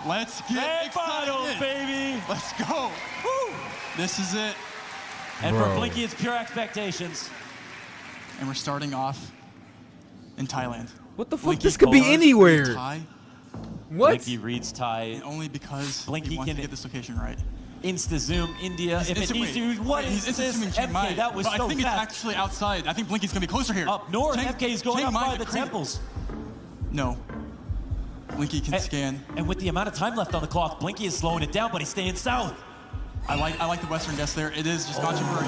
Let's get Grand finals, baby. Let's go. Woo. This is it. And for Blinky, it's pure expectations. And we're starting off in Thailand. What the fuck? Blinky This could be anywhere. What? Blinky reads Thai. And only because Blinky he wants can to get this location right. Insta-zoom India. If it needs to, what is this? MK, that was so fast. I think it's actually outside. I think Blinky's going to be closer here. Up north, MK is going up by the temples. No. Blinky can scan. And with the amount of time left on the clock, Blinky is slowing it down, but he's staying south. I like the Western guess there. It is just controversy.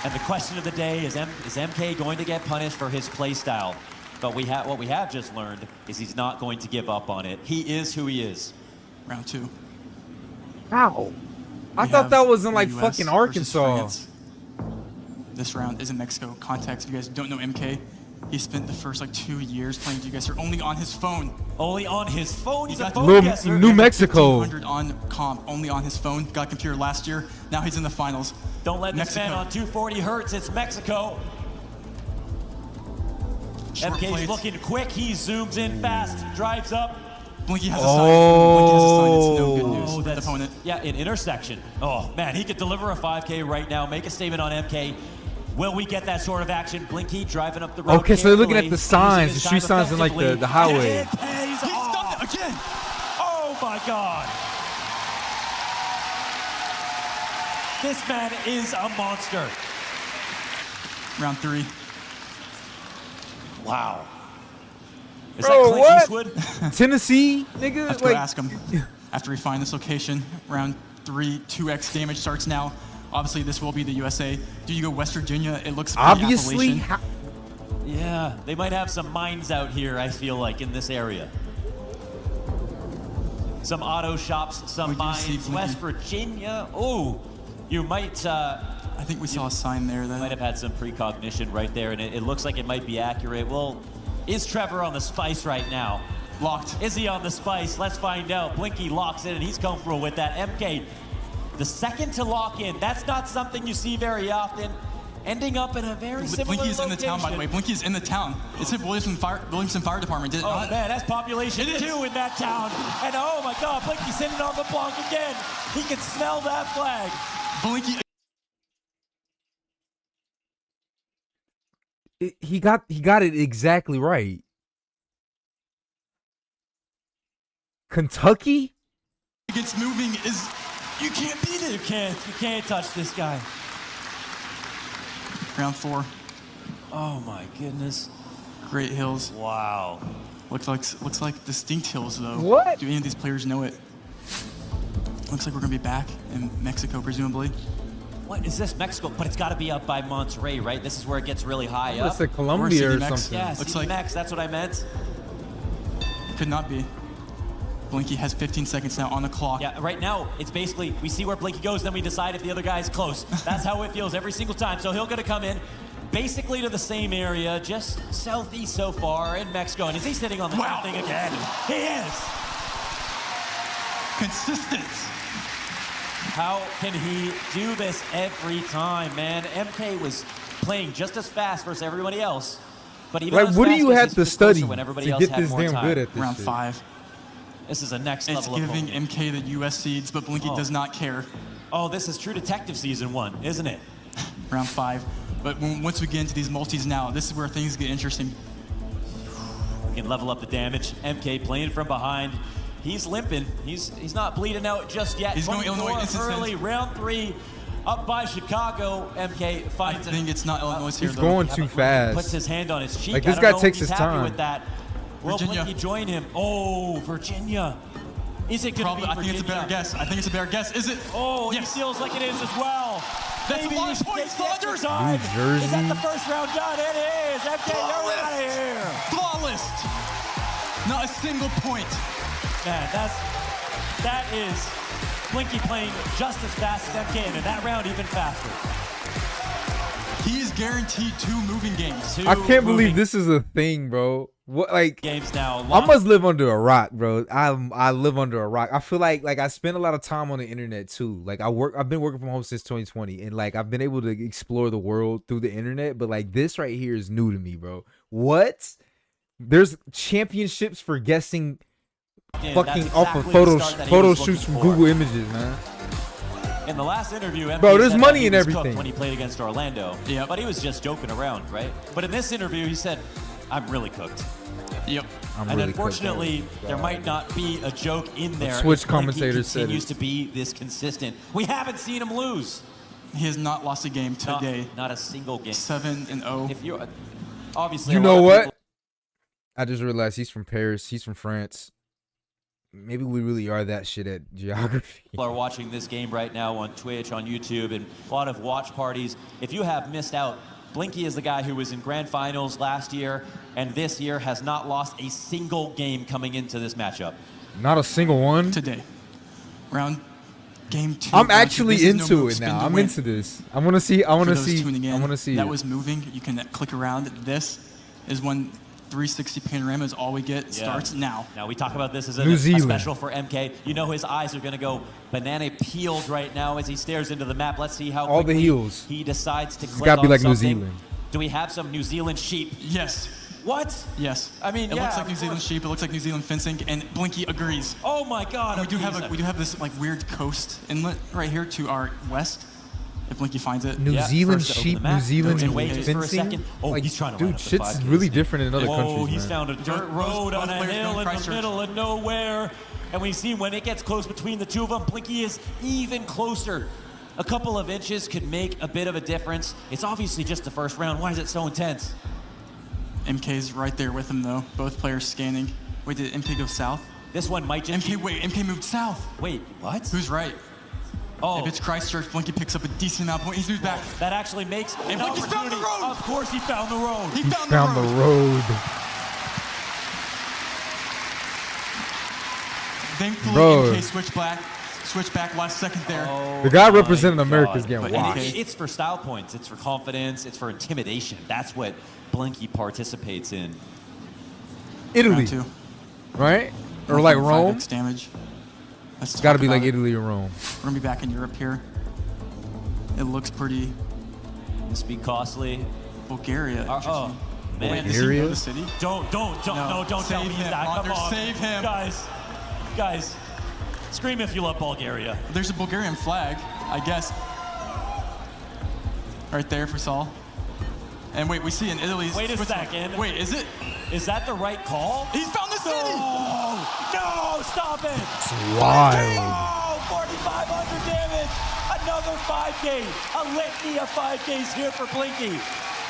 And the question of the day is MK going to get punished for his play style? But what we have just learned is he's not going to give up on it. He is who he is. Round 2. How? I thought that was in like fucking Arkansas. This round is in Mexico. Context, if you guys don't know MK, he spent the first like 2 years playing GeoGuessr only on his phone. Only on his phone? He's a phone guesser. New Mexico. 1,500 on comp, only on his phone. Got a computer last year. Now he's in the finals. Don't let this man on 240 hertz. It's Mexico. MK's looking quick. He zooms in fast, drives up. Blinky has a sign. Blinky has a sign. It's no good news for the opponent. Yeah, an intersection. Oh, man, he could deliver a 5K right now, make a statement on MK. Will we get that sort of action? Blinky driving up the road. Okay, so they're looking at the signs, the street signs in like the highway. He's done it again. Oh, my God. This man is a monster. Round 3. Wow. Is Bro, that Clint what? Eastwood? Tennessee, nigga? Let's go ask him. After we find this location, round 3, 2x damage starts now. Obviously, this will be the USA. Do you go West Virginia? It looks pretty obviously. Yeah, they might have some mines out here, I feel like, in this area. Some auto shops, some mines. West Virginia. Oh, you might... I think we saw a sign there. That might have had some precognition right there, and it looks like it might be accurate. Well, is Trevor on the spice right now? Locked. Is he on the spice? Let's find out. Blinky locks in, and he's comfortable with that. MK, the second to lock in. That's not something you see very often. Ending up in a very similar Blinky's location. in the town, by the way. Blinky's in the town. It's at Williamson Fire Department. Did it not? Man, that's population 2 in that town. And oh my God, Blinky's sitting on the block again. He can smell that flag. Blinky. He got it exactly right. Kentucky? Against moving is you can't beat it. You can't touch this guy. Round 4. Oh my goodness. Great hills. Wow. Looks like distinct hills though. What? Do any of these players know it? Looks like we're gonna be back in Mexico presumably. What is this? Mexico? But it's got to be up by Monterrey, right? This is where it gets really high up. It's like Colombia or something. Yeah, looks like Mex. That's what I meant. Could not be. Blinky has 15 seconds now on the clock. Yeah, right now, it's basically, we see where Blinky goes, then we decide if the other guy is close. That's how it feels every single time. So he'll gonna come in basically to the same area, just southeast so far in Mexico. And is he sitting on the thing again? He is. Consistent. How can he do this every time, man? MK was playing just as fast versus everybody else. But even like, what do you have to study to get this damn good at this Round shit? 5. This is a next it's level. It's giving MK the US seeds, but Blinky does not care. Oh, this is True Detective Season 1, isn't it? Round 5. But once we get into these multis now, this is where things get interesting. We can level up the damage. MK playing from behind. He's limping. He's not bleeding out just yet. He's going Illinois early. Round 3, up by Chicago. MK finds I think it's not Illinois here, He's going too fast. Puts his hand on his cheek. Like, this guy takes his time. With that. Will Blinky join him? Oh, Virginia. Is it going to be Virginia? I think it's a better guess. I think it's a better guess. Is it? Oh, yes. He feels like it is as well. That's a lot of points. New Jersey. Is that the first round done? It is. MK, you're out of here. Flawless. Not a single point. Man, that is Blinky playing just as fast as MK, and in that round even faster. He is guaranteed 2 moving games. I can't believe this is a thing, bro. What, like, games now? I must live under a rock, bro. I live under a rock. I feel like I spend a lot of time on the internet too. Like I've been working from home since 2020, and like I've been able to explore the world through the internet. But like this right here is new to me, bro. What? There's championships for guessing Yeah, fucking that's off of exactly the start that he photo was shoots from looking for. Google Images, man. In the last interview, MK Bro, there's said money that he in was everything. cooked when he played against Orlando. Yep. But he was just joking around, right? But in this interview, he said, "I'm really cooked." Yep. I'm And really unfortunately, cooked. there might not be a joke in there. Switch if Blinky commentator said continues it. to be this consistent. We haven't seen him lose. He has not lost a game today. Not a single game. 7-0. If you're obviously, You a know lot of what? people I just realized he's from Paris. He's from France. Maybe we really are that shit at geography. are watching this game right now on Twitch, on YouTube, and a lot of watch parties. If you have missed out, Blinky is the guy who was in grand finals last year, and this year has not lost a single game coming into this matchup. Not a single one. Today. Game 2. I'm round two. actually This is no into move, it spin now. to I'm win. into this. I want to see. I want For to those see. tuning in, I want to see. that it. was moving. You can click around. This is when 360 panorama is all we get. Yeah. Starts now. Now we talk about this as New a Zealand. special for MK. You know his eyes are going to go banana peeled right now as he stares into the map. Let's see how All the quickly heels. he decides to click gotta be on like New something. Zealand. Do we have some New Zealand sheep? Yes. What? Yes. I mean, it yeah, looks like of New Zealand course. sheep. It looks like New Zealand fencing, and Blinky agrees. Oh my God! We do have this like weird coast inlet right here to our west. If Blinky finds it. New Yeah, Zealand first to open sheep, the map. New Zealand Goes away just for a fencing. second. Oh, Like, he's trying to line dude, up the shit's 5Ks. really different in other Oh, countries, he's man. found a dirt road both on a players hill going in the Christchurch. middle of nowhere. And we see when it gets close between the two of them, Blinky is even closer. A couple of inches could make a bit of a difference. It's obviously just the first round. Why is it so intense? MK's right there with him though. Both players scanning. Wait, did MK go south? This one might just MK, wait, MK moved south. Wait, what? Who's right? Oh, If it's Christchurch, Blinky picks up a decent amount of points. He's moved back. that actually makes an Blinky found the opportunity. road! Of course he found the road. He He found found the the road. road. Thankfully, Bro. MK switched back last second there. The guy my representing America is God. getting But washed. MK It's for style points. It's for confidence. It's for intimidation. That's what Blinky participates in. Italy, Round 2. right? Or like 1.5x Rome. damage. Let's It's got to talk be like about it. Italy or Rome. We're gonna be back in Europe here. It looks pretty. This be costly. Bulgaria. Oh, Wait, man. does he know Bulgaria? the city? Don't No, tell save me him, that. Come Wander, on. save him. Guys, scream if you love Bulgaria. There's a Bulgarian flag, I guess. Right there for Saul. And wait, we see in Italy. Wait a second. Wait, is it? Is that the right call? He's found the city! No, stop it. It's wild. Oh, 4,500 damage. Another 5K. A litany of 5Ks here for Blinky.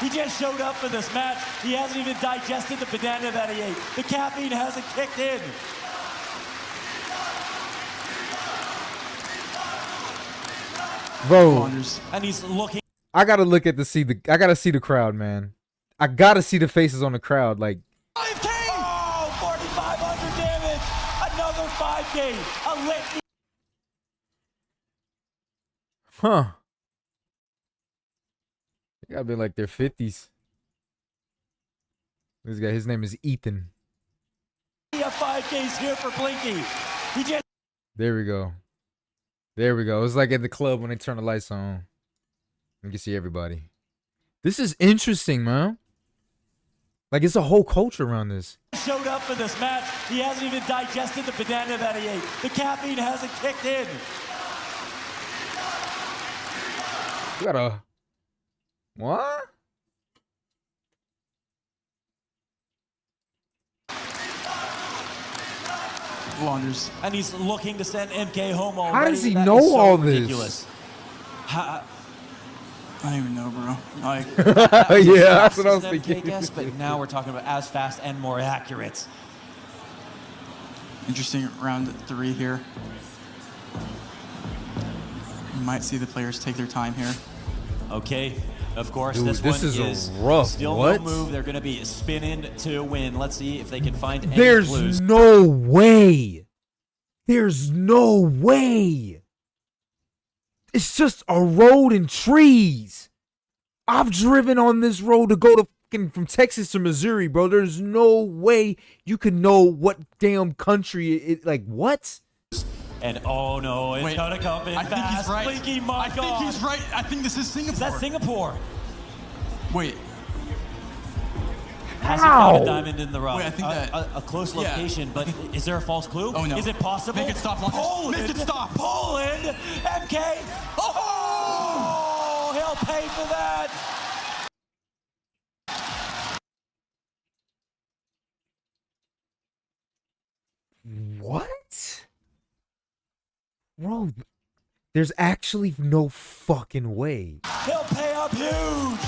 He just showed up for this match. He hasn't even digested the banana that he ate. The caffeine hasn't kicked in. Bro, Wanders. And he's looking. I gotta look at I gotta see the crowd, man. I gotta see the faces on the crowd. Like, 5K! Oh, 4,500 damage. Another 5K. A litany. huh? They gotta be like their 50s. This guy, his name is Ethan. of 5Ks here for Blinky. He just. There we go. There we go. It's like at the club when they turn the lights on. You can see everybody. This is interesting, man. Like, it's a whole culture around this. Showed up for this match. He hasn't even digested the banana that he ate. The caffeine hasn't kicked in. You gotta. What? Wanders. And he's looking to send MK home already. How does he That know is so all this? ridiculous. I don't even know, bro. Like, Yeah, that's what I was As an MK thinking. guess, but now we're talking about as fast and more accurate. interesting round 3 here. You might see the players take their time here. Okay, of course, Dude, this this one is a rough- still what? no move. They're going to be spinning to win. Let's see if they can find any There's clues. no way. There's no way. It's just a road and trees. I've driven on this road to go to fucking from Texas to Missouri, bro. There's no way you can know what damn country it like what? And oh no, it's Wait, going to come in I think he's fast. right. Blinky, my I God. think he's right. I think this is Singapore. Is that Singapore? Wait. Has he found a diamond in the rough? Wait, I think that a close location, but is there a false clue? Oh no! Is it possible? Make it stop! Poland! Make it stop! Poland! MK! Oh! He'll pay for that! What? Bro, there's actually no fucking way. He'll pay up huge,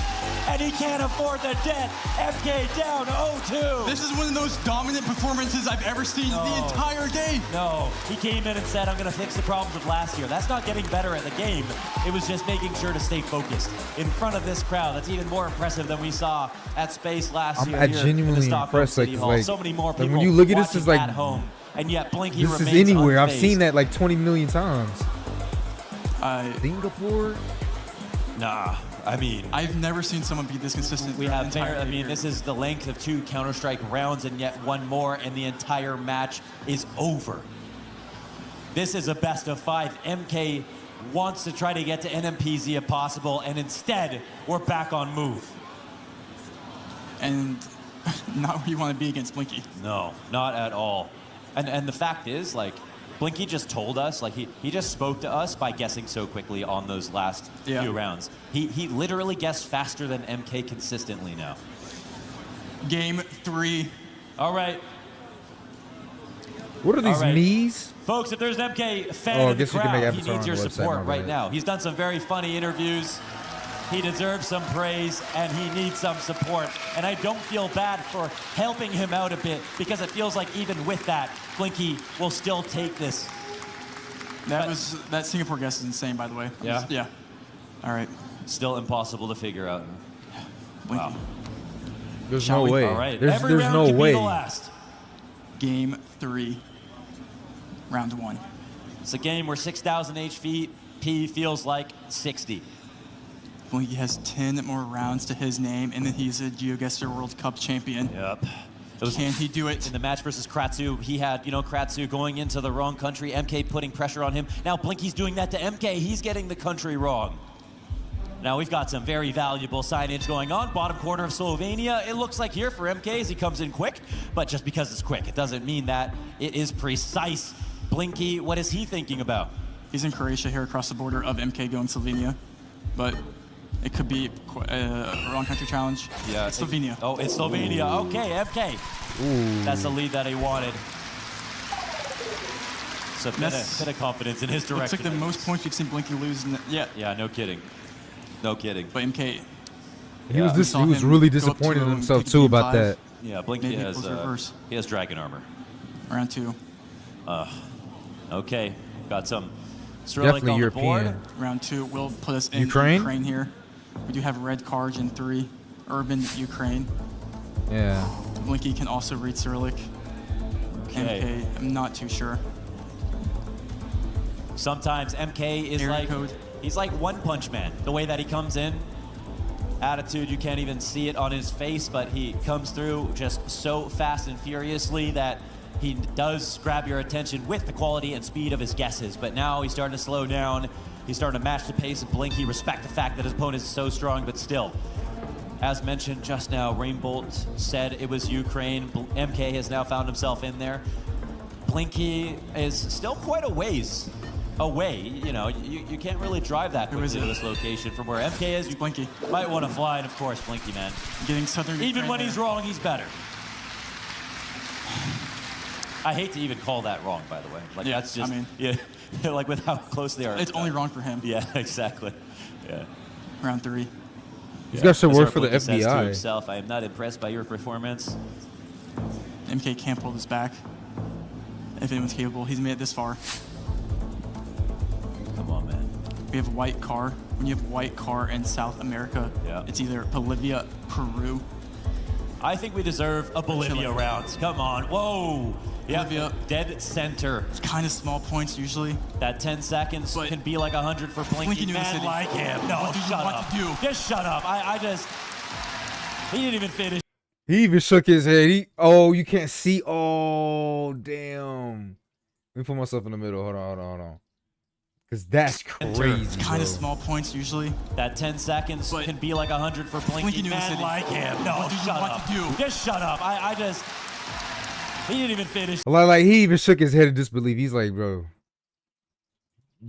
and he can't afford the debt. MK down 0-2. This is one of those dominant performances I've ever seen the entire game. No, he came in and said, I'm going to fix the problems of last year. That's not getting better at the game. It was just making sure to stay focused in front of this crowd. That's even more impressive than we saw at Space last year. I'm genuinely impressed. So many more people when you look at this, it's like at home, and yet Blinky this remains is anywhere. unfazed. I've seen that like 20 million times. Singapore? Nah, I mean, I've never seen someone be this consistent. we have I mean, this is the length of 2 Counter-Strike rounds and yet one more, and the entire match is over. This is a best of 5. MK wants to try to get to NMPZ if possible, and instead, we're back on move. And not where you want to be against Blinky. No, not at all. And the fact is, like, Blinky just told us, like, he just spoke to us by guessing so quickly on those last few rounds. He literally guessed faster than MK consistently now. Game 3. All right. What are these knees? Folks, if there's an MK fan in the you can make crowd, he avatar needs on your the website, support my right bad. now. He's done some very funny interviews. He deserves some praise, and he needs some support. And I don't feel bad for helping him out a bit, because it feels like even with that, Blinky will still take this. That Singapore guess is insane, by the way. Yeah? Yeah. All right. Still impossible to figure out. Blinky. Wow. There's Shall no we? way. All right. There's Every round no can way. be the last. Game 3. Round 1. It's a game where 6,000 HP feels like 60. Blinky has 10 more rounds to his name, and then he's a GeoGuessr World Cup champion. Yep. Can he do it? In the match versus Kratzu, he had, Kratzu going into the wrong country, MK putting pressure on him. Now Blinky's doing that to MK. He's getting the country wrong. Now we've got some very valuable signage going on. Bottom corner of Slovenia. It looks like here for MK as he comes in quick, but just because it's quick, it doesn't mean that it is precise. Blinky, what is he thinking about? He's in Croatia here across the border of MK going Slovenia, but it could be a wrong country challenge. Yeah, it's Slovenia. Oh, it's Slovenia. Okay, MK. Ooh. That's the lead that he wanted. So bit of confidence in his direction. Looks like the most points we've seen Blinky lose. Yeah, no kidding. No kidding. But MK. He was really disappointed in himself too about that. Yeah, Blinky Maybe has reverse. he has dragon armor. Round 2. Okay, got some Definitely on European. the board. Round 2 will put us in Ukraine here. We do have red cards in 3. Urban Ukraine. Yeah. Blinky can also read Cyrillic. Okay. MK, I'm not too sure. Sometimes MK is Area code. he's like One Punch Man. The way that he comes in, attitude, you can't even see it on his face, but he comes through just so fast and furiously that he does grab your attention with the quality and speed of his guesses. But now he's starting to slow down. He's starting to match the pace of Blinky. Respect the fact that his opponent is so strong, but still. As mentioned just now, Rainbolt said it was Ukraine. MK has now found himself in there. Blinky is still quite a ways away. You can't really drive that quickly to this location from where MK is. You Blinky. might want to fly, and of course, Blinky, man. Getting Southern Even Ukraine when there. he's wrong, he's better. I hate to even call that wrong, by the way. Like, Yeah, that's just, I mean- yeah, like with how close they are. It's only wrong for him. Yeah, exactly. Yeah. Round 3. He's got some As work our for the Blinky says to FBI. himself, I am not impressed by your performance. MK can't pull this back. If anyone's capable, he's made it this far. Come on, man. We have white car. When you have white car in South America, Yeah. it's either Bolivia, Peru. I think we deserve a Bolivia Chile. round. Come on. Whoa. Yeah, Bolivia. dead center. It's kind of small points usually. That 10 seconds But can be like 100 for Blinky. Blinky knew the Man city. like him. No, What do you shut want up. to do? Just shut up. He didn't even finish. He even shook his head. You can't see. Oh, damn. Let me put myself in the middle. Hold on. Because that's crazy, Kind bro. of small points usually. That 10 seconds But can be like 100 for Blinky. Blinky knew the Man city. like him. No, What did you shut want up. to do? Just shut up. I just... He didn't even finish. Like he even shook his head in disbelief. He's like, bro,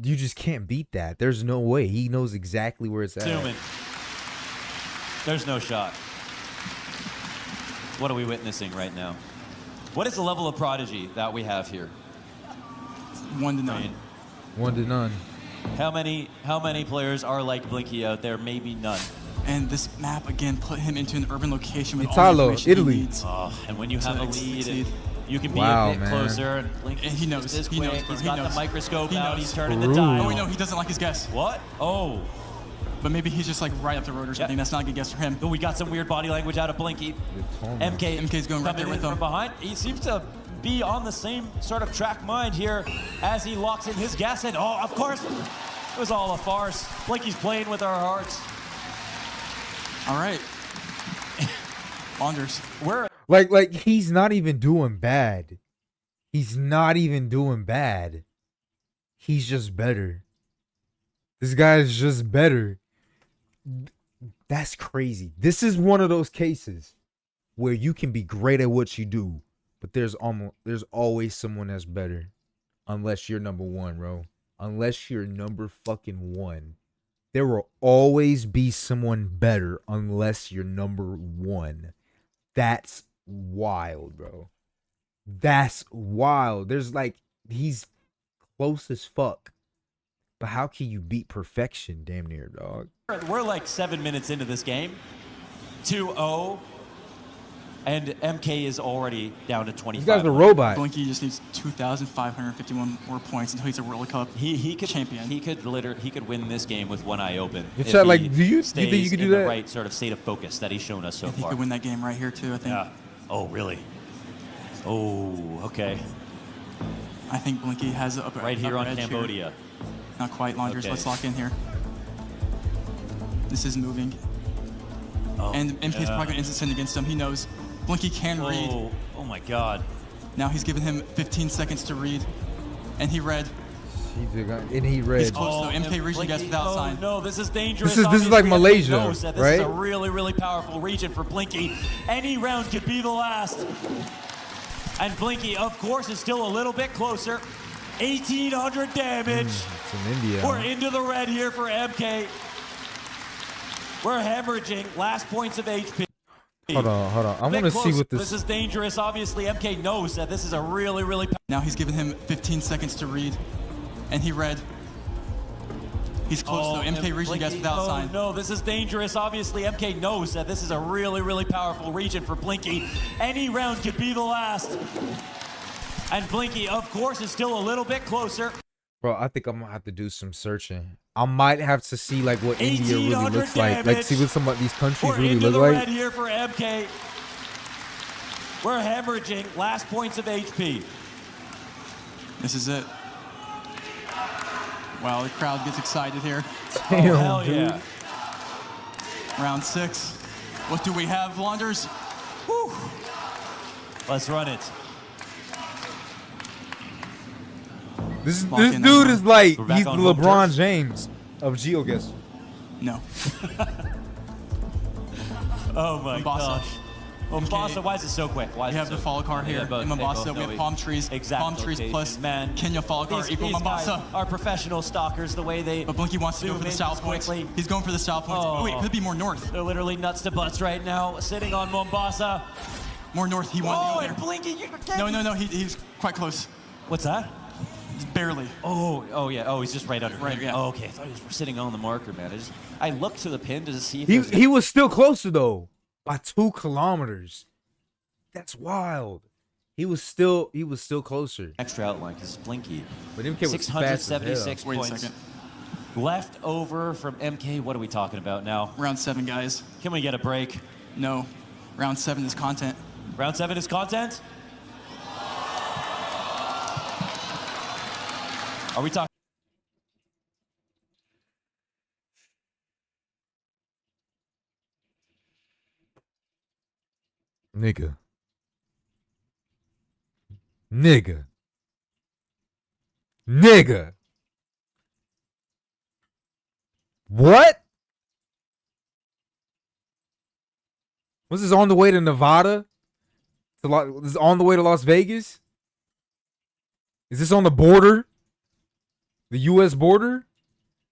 you just can't beat that. There's no way. He knows exactly where it's at. Assuming. There's no shot. What are we witnessing right now? What is the level of prodigy that we have here? 1-9. 1-0. How many players are like Blinky out there? Maybe none. And this map again put him into an urban location with Italo, all the information Italy. he needs. And when you have a lead, succeed. you can be Wow, a bit man. closer. And Blinky And he knows. just is He knows, quick. bro. He's He got knows. the microscope He out. knows. He's turning the True. dial. Oh, wait, no, he doesn't like his guess. What? Oh. But maybe he's just like right up the road or something. Yep. That's not a good guess for him. But we got some weird body language out of Blinky. MK's going right coming there in with from him. behind. He seems to be on the same sort of track mind here as he locks in his guess. And oh, of course, it was all a farce. Blinky's playing with our hearts. All right. Anders. We're Like he's not even doing bad. He's not even doing bad. He's just better. This guy's just better. That's crazy. This is one of those cases where you can be great at what you do, but there's always someone that's better. Unless you're number one, bro. Unless you're number fucking one. There will always be someone better unless you're number one. That's wild, bro. That's wild. There's like, he's close as fuck. But how can you beat perfection, damn near, dog? we're like 7 minutes into this game. 2-0. And MK is already down to 25. This guy's a robot. Blinky just needs 2,551 more points until he's a World Cup He could champion. He could win this game with one eye open. It's if not like, he do you stays think you could do in that? the right sort of state of focus that he's shown us so He far. could win that game right here too, I think. Yeah. Oh, really? Oh, okay. I think Blinky has a Right here on edge Cambodia. Not quite, Launders. Okay. Let's lock in here. This is moving. Oh, And MK's probably going to instant send against him. He knows. Blinky can read. Oh my God. Now he's given him 15 seconds to read. And he read. And he read. He's close though. MK reached the guess without sign. No, this is dangerous. This is Obviously, like MK Malaysia, knows that this right? is a really, really powerful region for Blinky. Any round could be the last. And Blinky, of course, is still a little bit closer. 1,800 damage. It's in India. We're into the red here for MK. We're hemorrhaging. Last points of HP. Hold on. I want to see what This is dangerous. Obviously, MK knows that this is a really, really. Now he's given him 15 seconds to read. And he read. He's close though. MK reached the guess without sign. No, this is dangerous. Obviously, MK knows that this is a really, really powerful region for Blinky. Any round could be the last. And Blinky, of course, is still a little bit closer. Bro, I think I'm gonna have to do some searching. I might have to see like what India really looks like. Like see what some of these countries We're really into look the like. red here for MK. We're hemorrhaging. Last points of HP. This is it. Wow, the crowd gets excited here. Damn, Hell dude. yeah. Round 6. What do we have, Launders? Whew. Let's run it. This Lock dude in that is like We're back he's the on home LeBron turf. James of GeoGuessr. No. Oh my Mombasa. gosh. Mombasa, why is it so quick? Why is We it have so the follow car quick? here Yeah, but in they Mombasa. both We know have palm trees. Exact Palm trees location. plus Man. Kenya follow car equal These guys Mombasa. are professional stalkers, the way they But Blinky wants to go zoom for the in style points. quickly. He's going for the style points. Oh. Oh, wait, could be more north. They're literally nuts to butts right now, sitting on Mombasa. More north. He Oh, wanted and to go Blinky, you there. No. He's quite close. What's that? Barely. Oh yeah. Oh, he's just right under. Right, yeah. Oh, okay. I thought he was sitting on the marker, man. I looked to the pin to see if He was still closer though by 2 kilometers. That's wild. He was still closer. extra outline because Blinky. But MK was fast as hell. 676 Wait a points second. left over from MK. What are we talking about now? Round 7, guys. Can we get a break? No. Round 7 is content. Round 7 is content. Are we talking? Nigga. What? Was this on the way to Nevada? This is on the way to Las Vegas? Is this on the border? The U.S. border?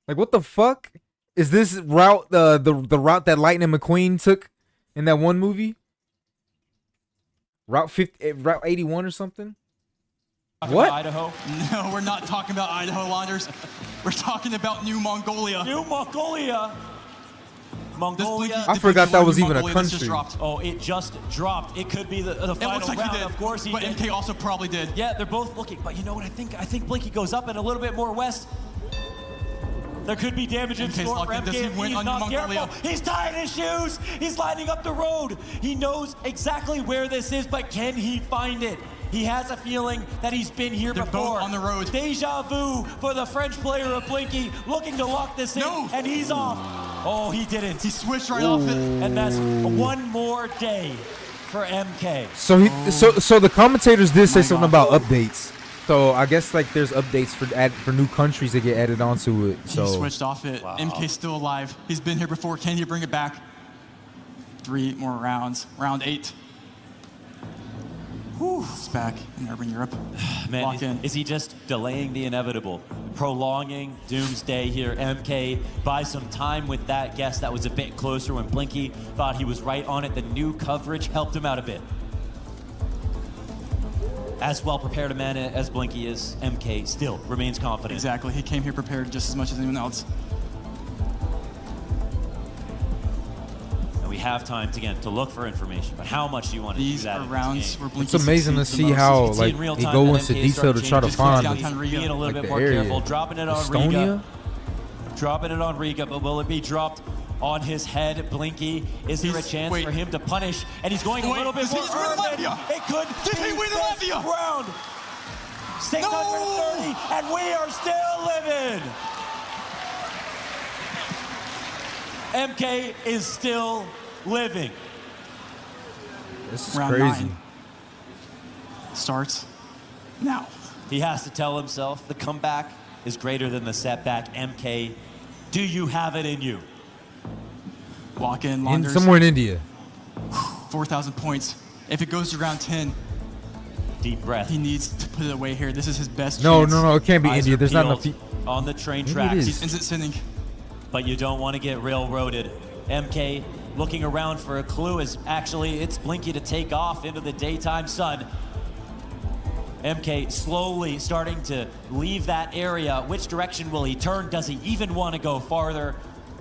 Like, what the fuck? Is this route the route that Lightning McQueen took in that one movie? Route 81 or something? What? Idaho? No, we're not talking about Idaho, Launders. We're talking about New Mongolia. New Mongolia. Mongolia. I forgot that was even a Mongolia, this just country. dropped. Oh, it just dropped. It could be the It final looks like round. he did. Of course he but did. MK also probably did. Yeah, they're both looking. But you know what I think? I think Blinky goes up and a little bit more west. There could be damage in MK's store for locked in. Does MK he if win he's on not Mongolia? careful. He's tying his shoes. He's lining up the road. He knows exactly where this is, but can he find it? He has a feeling that he's been here They're before. both on the road. Deja vu for the French player of Blinky, looking to lock this in, No. and he's off. Oh, he didn't. He switched right off it. And that's one more day for MK. So so the commentators did say My something God. about updates. So I guess like there's updates for new countries that get added onto it. So He switched off it. Wow. MK's still alive. He's been here before. Can he bring it back? 3 more rounds. Round 8. Whew. It's back in urban Europe. Man, Lock in. is he just delaying the inevitable? Prolonging doomsday here. MK buys some time with that guess that was a bit closer when Blinky thought he was right on it. The new coverage helped him out a bit. As well prepared a man as Blinky is, MK still remains confident. Exactly. He came here prepared just as much as anyone else. And we have time again to look for information. But how much do you want to do These that are in this rounds game? where Blinky it's amazing to succeeds the see most. how You can see like in real they time go that into MK detail to start try to changing find downtown Riga. being a little like bit the more area. careful, dropping it on Estonia. Riga. Dropping it on Riga, but will it be dropped on his head? Blinky, is there a chance wait. for him to punish? And he's going a Wait, little bit does he more just win urban. Latvia? It could Did be he win this Latvia? round. 630, and we are still living. MK is still living. this is Round crazy. 9 starts now. He has to tell himself the comeback is greater than the setback. MK, do you have it in you? Walk in, In Launders. somewhere in India. 4,000 points. If it goes to round 10, Deep breath. he needs to put it away here. This is his best No, chance. no, no, it can't be Eyes India. are There's not enough. peeled on the train Maybe it tracks. is. He's instant sending. But you don't want to get railroaded. MK looking around for a clue as actually it's Blinky to take off into the daytime sun. MK slowly starting to leave that area. Which direction will he turn? Does he even want to go farther?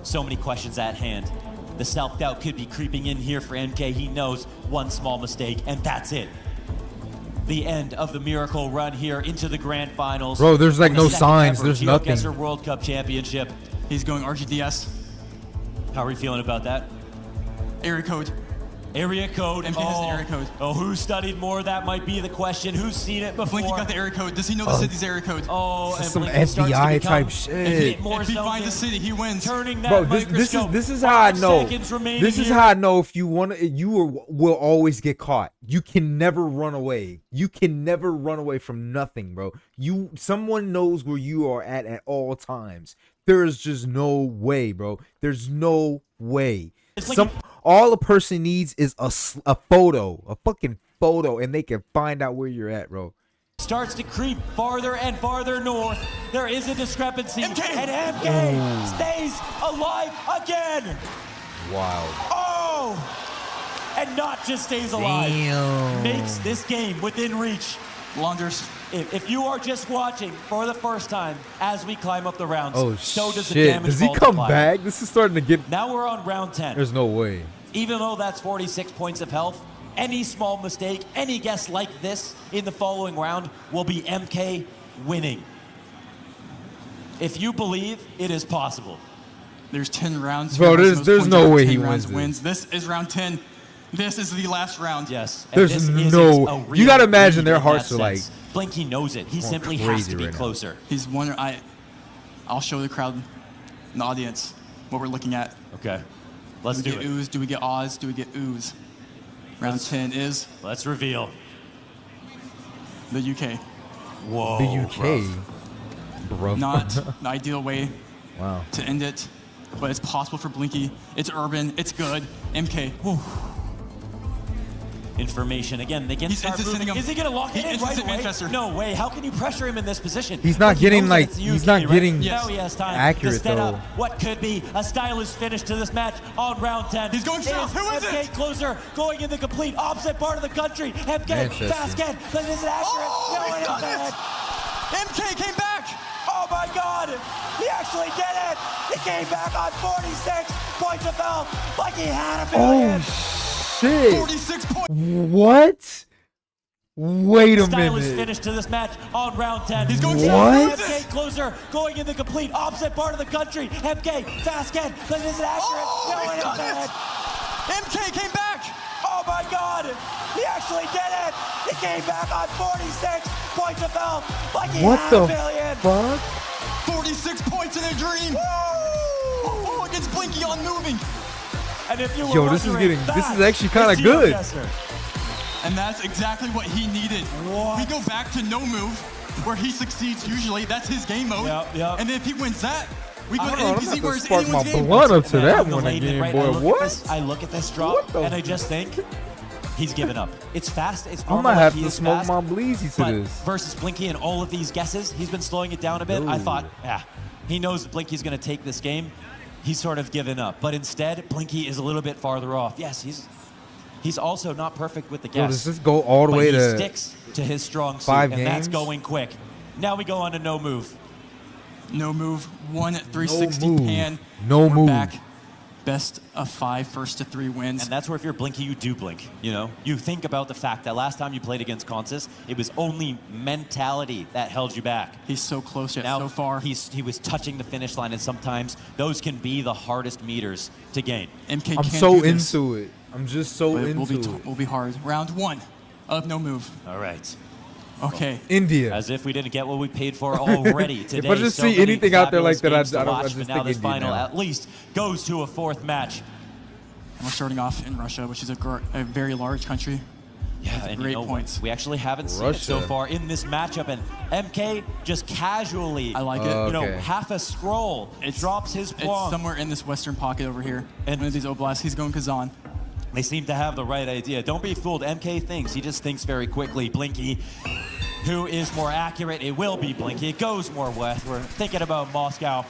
So many questions at hand. The self-doubt could be creeping in here for MK. He knows one small mistake, and that's it. The end of the miracle run here into the grand finals. Bro, there's like For the no second signs. ever There's nothing. GeoGuessr World Cup Championship. He's going RGDS. How are we feeling about that? Area code. Area code. MK has the area code. Oh, who studied more? That might be the question. Who's seen it before? Blinky got the area code. Does he know the city's area code? Oh, This is and some Blinky starts to FBI become type a shit. bit more If he zoned finds the in, city, he wins. turning that Bro, microscope. this is how I 5 know. seconds remaining This is here. how I know if you want to, will always get caught. You can never run away. You can never run away from nothing, bro. Someone knows where you are at all times. There is just no way, bro. There's no way. It's like- All a person needs is a photo, a fucking photo, and they can find out where you're at, bro. Starts to creep farther and farther north. There is a discrepancy. MK! And MK stays alive again. Wow. Oh! And not just stays alive. Damn. Makes this game within reach. Launders. If you are just watching for the first time as we climb up the rounds, Oh so does the shit. damage Does he come multiplier. back? This is starting to get. Now we're on round 10. There's no way. Even though that's 46 points of health, any small mistake, any guess like this in the following round will be MK winning. If you believe, it is possible. There's 10 rounds. Bro, Whoever has there's most no points out of way 10 he rounds wins This is round 10. This is the last round. Yes. And There's this no- isn't a you real gotta imagine lead their in hearts that are like sense. Blinky knows it. He going simply has crazy to be right now. closer. He's wondering. I'll show the crowd, the audience, what we're looking at. Okay. Let's Do do we get it. ooze? Do we get Oz? Do we get ooze? Round 10 is Let's reveal. the UK. Whoa. The UK, bro. Not the ideal way Wow. to end it. but it's possible for Blinky. It's urban. It's good. MK. Whew. Information again. They can He's start insisting moving. him. Is he gonna lock it in right away? Manchester. No way. How can you pressure him in this position? He's not He getting knows like that it's he's UK, not right? getting Now he has time accurate to set though. up what could be a stylish finish to this match on round 10. He's going south. Who is MK it? closer, going in the complete opposite part of the country. MK Manchester. fast get, but is it accurate? Oh, No, he's it done isn't. it. MK came back. Oh my God! He actually did it! He came back on 46 points of health like he had a million. Oh shit! 46 points. What? Wait a Stylish minute. finish to this match on round 10. He's going What? MK closer, going in the complete opposite part of the country. MK fast get, but is it accurate? Oh, No, he's it done isn't. it. MK came back. Oh my God! He actually did it! He came back on 46 points of health like he What had the a million. fuck? 46 points in a dream. Oh, against Blinky on moving. And if you were Yo, this is wondering, getting- this is that actually kinda is good. GeoGuessr. And that's exactly what he needed. What? We go back to no move, where he succeeds usually. That's his game mode. Yep. And then if he wins that, we go to Hold on, I'm NMPZ about where to it's spark my anyone's game. blood up to Man, that I'm one delayed again, right. boy. I look at this drop, What the- and I just think he's given up. It's fast. It's I normal. might have he to is smoke fast, my bleezy to but this. versus Blinky and all of these guesses, he's been slowing it down a bit. I Dude. thought, he knows that Blinky's going to take this game. He's sort of given up. But instead, Blinky is a little bit farther off. Yes, he's also not perfect with the Yo, guess. does this go all the but way he to sticks to his strong suit, 5 and that's games? going quick. Now we go on to no move. No move, 1-360 move. pan. No We're move. back. Best of 5, first to 3 wins. And that's where if you're Blinky, you do blink. You know, you think about the fact that last time you played against Consis, it was only mentality that held you back. He's so close yet Now so far. he was touching the finish line, and sometimes those can be the hardest meters to gain. MK I'm can't so do this, into it. I'm just so but it into it. will be hard. Round 1 of no move. All right. Okay. India. As if we didn't get what we paid for already today. I just So see many anything out there like fabulous that, I games to don't- I watch, just but now think this India final now. at least goes to a 4th match. And we're starting off in Russia, which is a very large country. Yeah, and great you know, points. we actually haven't seen it so Russia. far in this matchup, and MK just casually, I like it. you know, Okay. half a scroll, drops his It's plong. somewhere in this western pocket over here. And- One of these oblasts. He's going Kazan. They seem to have the right idea. Don't be fooled. MK thinks. He just thinks very quickly. Blinky, who is more accurate? It will be Blinky. It goes more west. We're thinking about Moscow.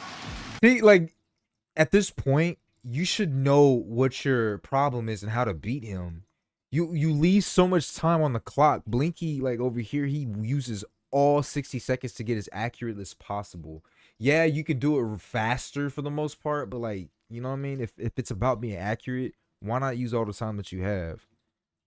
See, like, at this point, you should know what your problem is and how to beat him. You leave so much time on the clock. Blinky, like, over here, he uses all 60 seconds to get as accurate as possible. Yeah, you can do it faster for the most part, but, like, you know what I mean? If it's about being accurate, why not use all the time that you have?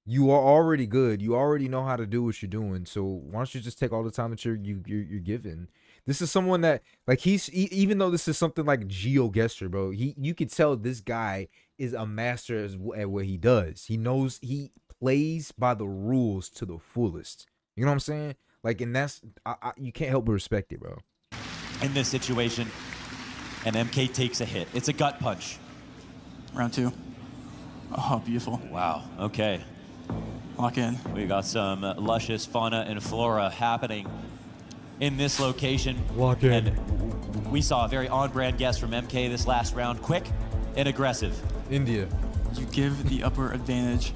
You are already good. You already know how to do what you're doing. So why don't you just take all the time that you're given? This is someone that, like, even though this is something like GeoGuessr, bro, you could tell this guy is a master at what he does. He knows, he plays by the rules to the fullest. You know what I'm saying? Like, and that's you can't help but respect it, bro. In this situation, and MK takes a hit. It's a gut punch. Round 2. Oh, beautiful. Wow. Okay. Lock in. We got some luscious fauna and flora happening in this location. Lock in. And we saw a very on-brand guess from MK this last round. Quick and aggressive. India. You give the upper advantage.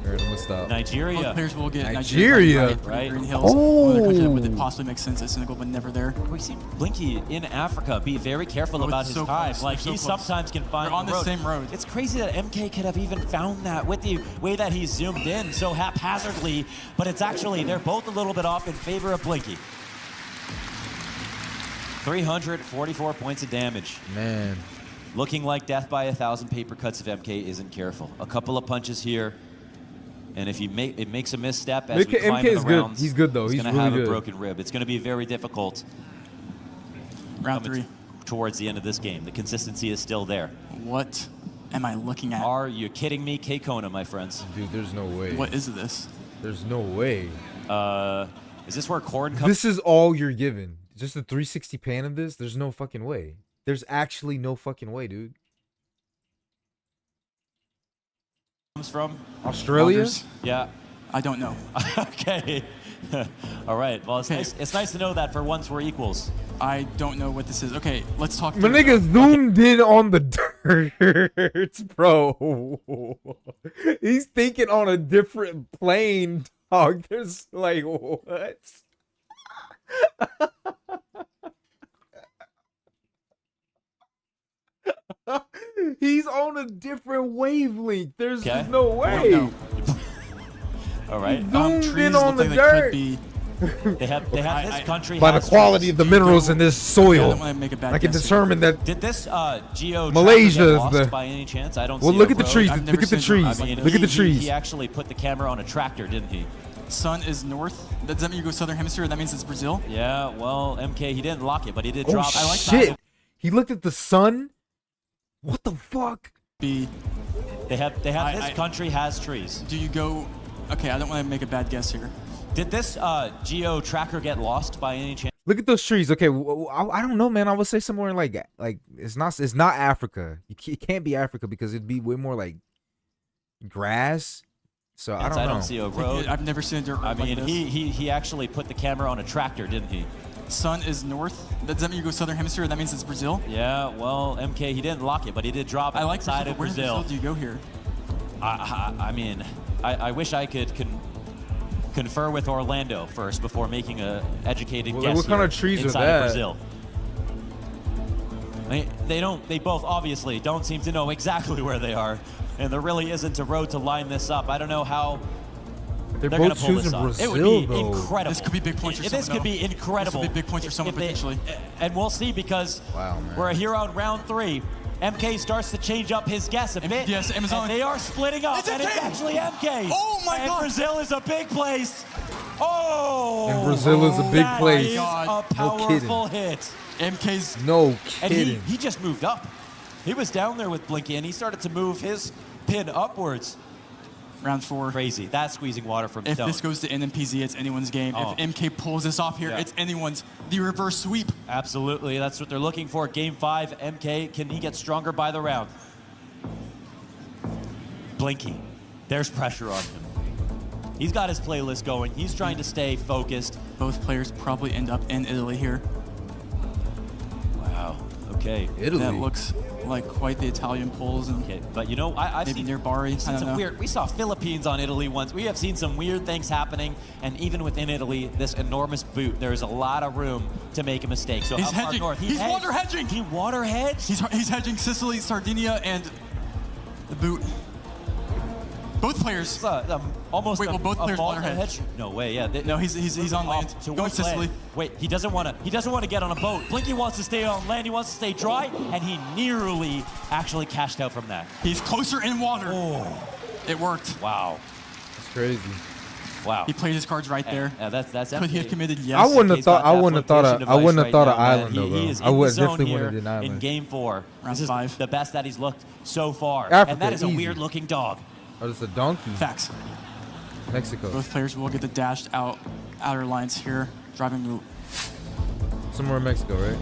All right, I'm gonna stop. Both Nigeria. players will get Nigeria. Right. Green Hills. Oh. Another country that would possibly make sense at Senegal, but never there. We see Blinky in Africa be very careful Oh, about it's his so time. close. Like, They're he so close. sometimes can find They're on the road. same road. It's crazy that MK could have even found that with the way that he zoomed in so haphazardly, but it's actually, they're both a little bit off in favor of Blinky. 344 points of damage. Man. Looking like death by 1,000 paper cuts if MK isn't careful. A couple of punches here, and if it makes a misstep as we climb MK in is the good. rounds, He's good, though. He's He's going to really have good. a broken rib. It's going to be very difficult Round coming 3. towards the end of this game. The consistency is still there. What am I looking at? Are you kidding me? K-Kona, my friends. Dude, there's no way. What is this? There's no way. Is this where corn comes? This is all you're given. Just a 360 pan of this? There's no fucking way. There's actually no fucking way, dude. From? Australia? Elders? Yeah. I don't know. Okay. All right. Well, it's nice to know that for once we're equals. I don't know what this is. Okay, let's talk. My nigga zoomed in on the dirt, bro. He's thinking on a different plane, dog. There's like, what? He's on a different wavelength. There's just no way. All right. Trees in on look the like dirt. They could be. They have this country By the has quality trees. of the minerals in this I don't soil, want to make a bad I can guess determine that. Did this Geo Malaysia tracker is get lost the- by any chance? I don't Well, see look a at the road. trees. I've never Look at the seen trees. a road. Look at the trees. He actually put the camera on a tractor, didn't he? Sun is north. Does that mean you go southern hemisphere? That means it's Brazil. Yeah. Well, MK, he didn't lock it, but he did Oh drop. I like shit! that. He looked at the sun. What the fuck? Be. They have. This country has trees. Do you go? Okay, I don't want to make a bad guess here. Did this Geo tracker get lost by any chance? Look at those trees. Okay, I don't know, man. I would say somewhere like it's not Africa. It can't be Africa because it'd be way more like grass. So I don't know. I don't see a road. I've never seen a dirt road I mean, like this. he actually put the camera on a tractor, didn't he? Sun is north. Does that mean you go southern hemisphere? That means it's Brazil. Yeah. Well, MK, he didn't lock it, but he did drop it I like outside Brazil, of but where in Brazil. Brazil do you go here? I mean, I wish I could confer with Orlando first before making a educated guess. What kind here of trees are inside that? Of Brazil. They both obviously don't seem to know exactly where they are, and there really isn't a road to line this up. I don't know how They're gonna both pull this choosing off. Brazil, It would be though. incredible. This could be big points for This someone, could be incredible. This could be big points for someone if they- potentially. And we'll see because Wow, man. we're here on round 3. MK starts to change up his guess a bit. Yes, Amazon. And they are splitting up, It's and it's MK. actually MK. Oh my and God. Brazil is a big place. Oh! And Brazil is a big that place. is God. a No kidding. powerful hit. MK's. No And kidding. he just moved up. He was down there with Blinky, and he started to move his pin upwards. Round 4. Crazy. That's squeezing water from If stone. this goes to NMPZ, it's anyone's game. Oh. If MK pulls this off here, Yeah. it's anyone's. The reverse sweep. Absolutely. That's what they're looking for. Game 5, MK, can he get stronger by the round? Blinky. There's pressure on him. He's got his playlist going. He's trying to stay focused. Both players probably end up in Italy here. Wow. Okay. Italy. That looks like quite the Italian pulls and Okay. But you know, I've maybe seen near Bari. I seen don't some know. weird. We saw Philippines on Italy once. We have seen some weird things happening, and even within Italy, this enormous boot, there is a lot of room to make a mistake. So He's up far hedging. north, He's hedged. water hedging. He water hedged. He's hedging Sicily, Sardinia, and the boot. Both players. It's almost Wait, will both players vault water and a hedge? No way. Yeah. No, he's on land. So Going where's Sicily. land? Wait, he doesn't want to get on a boat. Blinky wants to stay on land. He wants to stay dry, and he nearly actually cashed out from that. He's closer in water. Oh, It worked. wow, It's crazy. wow. He played his cards right there. Yeah, that's Could he have MK. committed? Yes. I wouldn't have He's thought. got I that wouldn't have thought. flotation I wouldn't have device thought right an now, man. island though. He is I in would the zone definitely here wanted an in island. Game 4. Round This is 5. the best that he's looked so far, Africa, and that is a easy. weird-looking dog. Oh, it's a donkey. Facts. Mexico. Both players will get the dashed out outer lines here. Driving route. Somewhere in Mexico, right?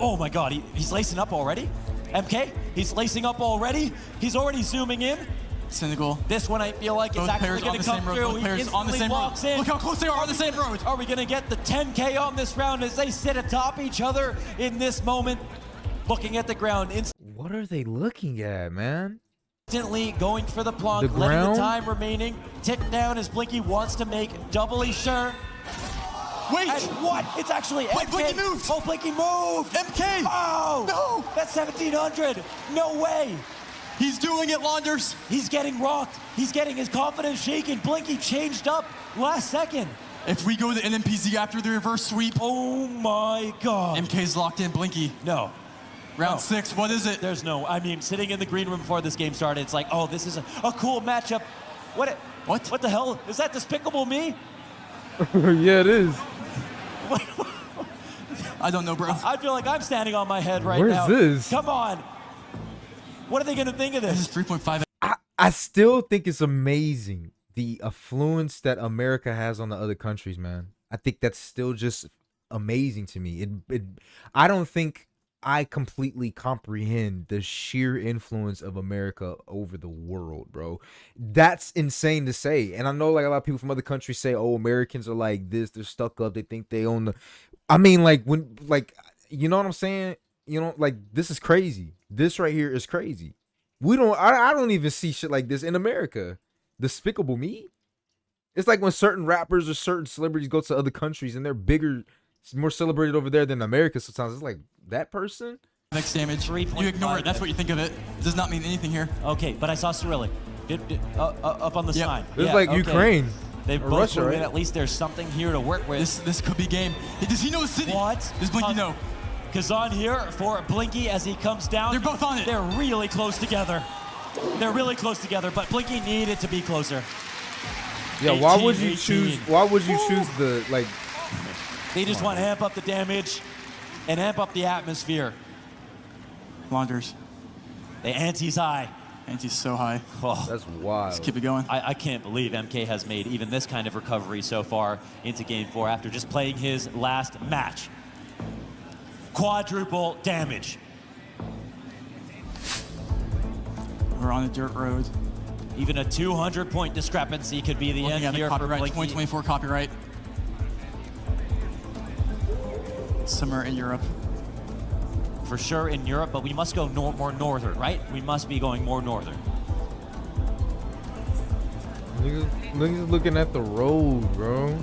Oh my God, he's lacing up already. MK, he's lacing up already. He's already zooming in. Senegal. This one I feel like is Both actually players on going the to come same road. through. Both He players on the instantly same road. walks in. Look how close they are on the same road. Are we going to get the 10K on this round as they sit atop each other in this moment? Looking at the ground, What are they looking at, man? instantly going for the plunk, The letting ground? the time remaining tick down as Blinky wants to make doubly sure. Wait. And what? It's actually MK. Blinky moved. Oh, Blinky moved. MK. Oh, No. That's 1,700. No way. He's doing it, Launders. He's getting rocked. He's getting his confidence shaken. Blinky changed up last second. If we go to NMPZ after the reverse sweep, Oh my God. MK's locked in. Blinky. No. Round No. 6. What is it? There's no, I mean, sitting in the green room before this game started, it's like, oh, this is a cool matchup. What the hell? Is that Despicable Me? Yeah, it is. I don't know, bro. I feel like I'm standing on my head right Where's now. this? Come on. What are they going to think of This this? is 3.5. I still think it's amazing the affluence that America has on the other countries, man. I think that's still just amazing to me. I I completely comprehend the sheer influence of America over the world, bro. That's insane to say. And I know like a lot of people from other countries say, oh, Americans are like this, they're stuck up, they think they own the I mean, like when like you know what I'm saying? You know, like this is crazy. This right here is crazy. I don't even see shit like this in America. Despicable Me? It's like when certain rappers or certain celebrities go to other countries and they're bigger, more celebrated over there than America sometimes. It's like, that person? Next damage. You ignore it. That's what you think of it. Does not mean anything here. Okay, but I saw Cyrillic. Up on the sign. It's like okay. Ukraine. They both Russia, right? At least there's something here to work with. This could be game. Does he know the city? What? Does Blinky know? Kazan here for Blinky as he comes down. They're both on it. They're really close together. They're really close together, but Blinky needed to be closer. Yeah, 18, why would you 18. choose? Why would you choose the like? They just want to amp up the damage and amp up the atmosphere. Launders. The ante's high. Ante's so high. Oh, that's wild. Let's keep it going. I can't believe MK has made even this kind of recovery so far into Game 4 after just playing his last match. Quadruple damage. We're on a dirt road. Even a 200-point discrepancy could be the Looking end at the here for copyright, Blinky. 2024 copyright. Somewhere in Europe. For sure in Europe, but we must go more northern, right? We must be going more northern. Niggas looking at the road, bro.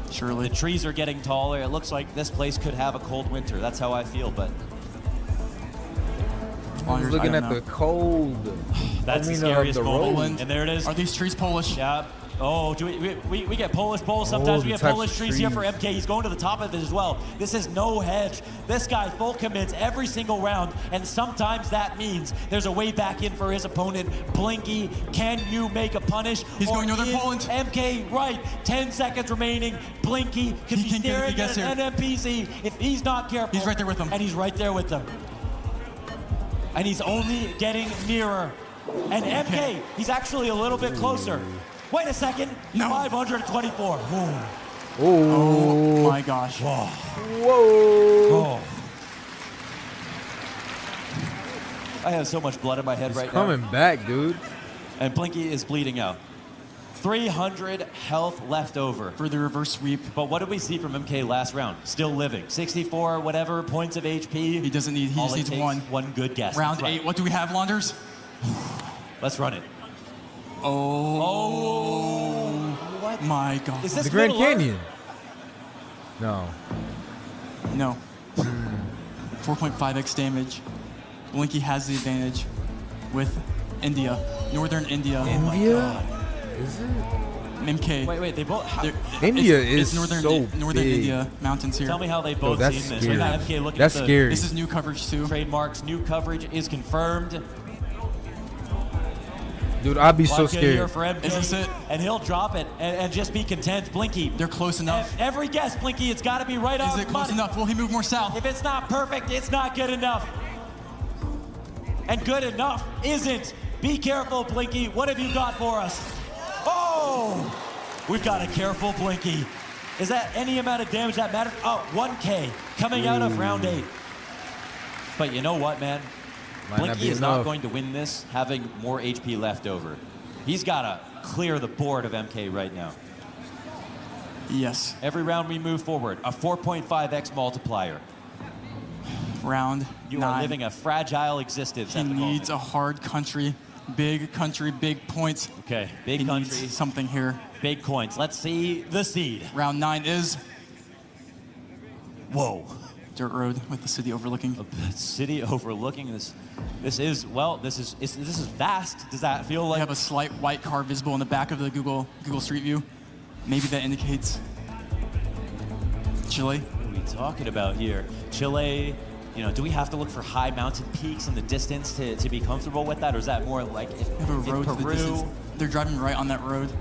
Surely. The trees are getting taller. It looks like this place could have a cold winter. That's how I feel, but... Launders, looking at the cold. That's the scariest moment. Poland. And there it is. Are these trees Polish? Yeah. Oh, do we get Polish poles sometimes. We get Polish trees here for MK. He's going to the top of it as well. This is no hedge. This guy full commits every single round, and sometimes that means there's a way back in for his opponent. Blinky, can you make a punish? He's going Northern Poland. MK right. 10 seconds remaining. Blinky could be staring at an NMPZ if he's not careful. He's right there with them. And he's right there with them. And he's only getting nearer. And MK, he's actually a little bit closer. Wait a second. No. 524. Oh my gosh. Whoa. Whoa. Oh. I have so much blood in my head right now. Coming back, dude. And Blinky is bleeding out. 300 health left over. For the reverse sweep. But what did we see from MK last round? Still living. 64, whatever, points of HP. He doesn't need, he just needs one. One good guess. Round 8, what do we have, Launders? Let's run it. Oh. What? My God. Is this The Grand Middle Earth? Canyon. No. No. 4.5x damage. Blinky has the advantage with India. Northern India. India? Is it? MK. Wait, they both... India it's is northern, so northern big. India mountains here. Tell me how they both that's seen this. scary. We got MK looking That's at the scary. This is new coverage too. trademarks. New coverage is confirmed. Dude, I'd be so Lock it here scared. for MK, Is this it? And he'll drop it and just be content. Blinky. They're close enough. Every guess, Blinky, it's got to be right on Is it close enough? Will he move more south? If it's not perfect, it's not good enough. And good enough isn't. Be careful, Blinky. What have you got for us? Oh! We've got a careful Blinky. Is that any amount of damage that matters? Oh, 1K coming out of round 8. But you know what, man? Blinky is not going to win this having more HP left over. He's got to clear the board of MK right now. Yes. Every round we move forward, a 4.5x multiplier. Round You 9. are living a fragile existence He at the moment. needs a hard country, big points. Okay, big He country, needs something here. big coins. Let's see the seed. Round 9 is Whoa. dirt road with the city overlooking. A city overlooking this. This is vast. Does that feel We like? have a slight white car visible in the back of the Google Street View. Maybe that indicates Chile. What are we talking about here? Chile. You know, do we have to look for high mountain peaks in the distance to be comfortable with that, or is that more like if We have a road to the Peru? distance. They're driving right on that road.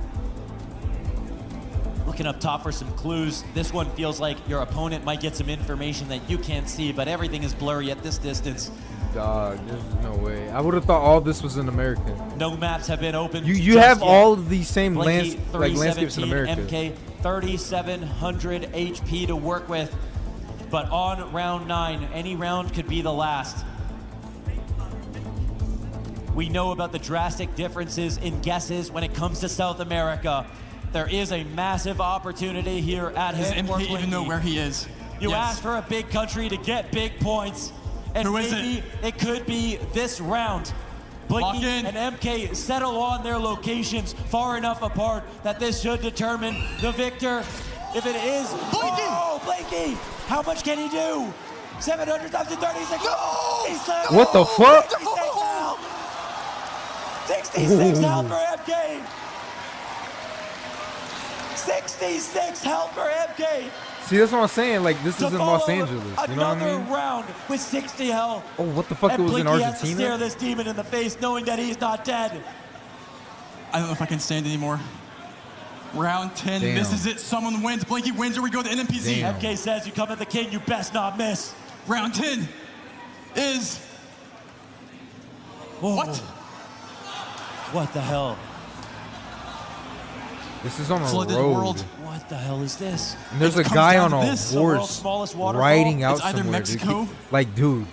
Looking up top for some clues. This one feels like your opponent might get some information that you can't see, but everything is blurry at this distance. Dog, there's no way. I would have thought all this was in America. No maps have been opened. You just have yet. all of these same Blinky, landscapes in 317, America. MK, 3,700 HP to work with. but on round 9, any round could be the last. We know about the drastic differences in guesses when it comes to South America. There is a massive opportunity here at Does Hanover. MP even know where he is? You Yes. asked for a big country to get big points, and Who is maybe it could be this round. Lock Blinky in. and MK settle on their locations far enough apart that this should determine the victor. If it is, Blinky! Oh, Blinky! How much can he do? 700 times to 36. No! What the fuck? 66 health for MK. 66 health for MK. See, that's what I'm saying. Like, this To is in Los follow Angeles. You know what I another mean? round with 60 health. Oh, what the fuck? And It was in Blinky has to stare Argentina? this demon in the face, knowing that he's not dead. I don't know if I can stand anymore. Round 10, Damn. this is it. Someone wins. Blinky wins or we go to NMPZ. Damn. MK says, you come at the king, you best not miss. Round 10 is... Whoa. What? What the hell? This is on a Flooded road. world. What the hell is this? And there's a It comes guy down on to a this. The world's horse smallest waterfall? riding out It's either somewhere. dude. Mexico- Like, dude,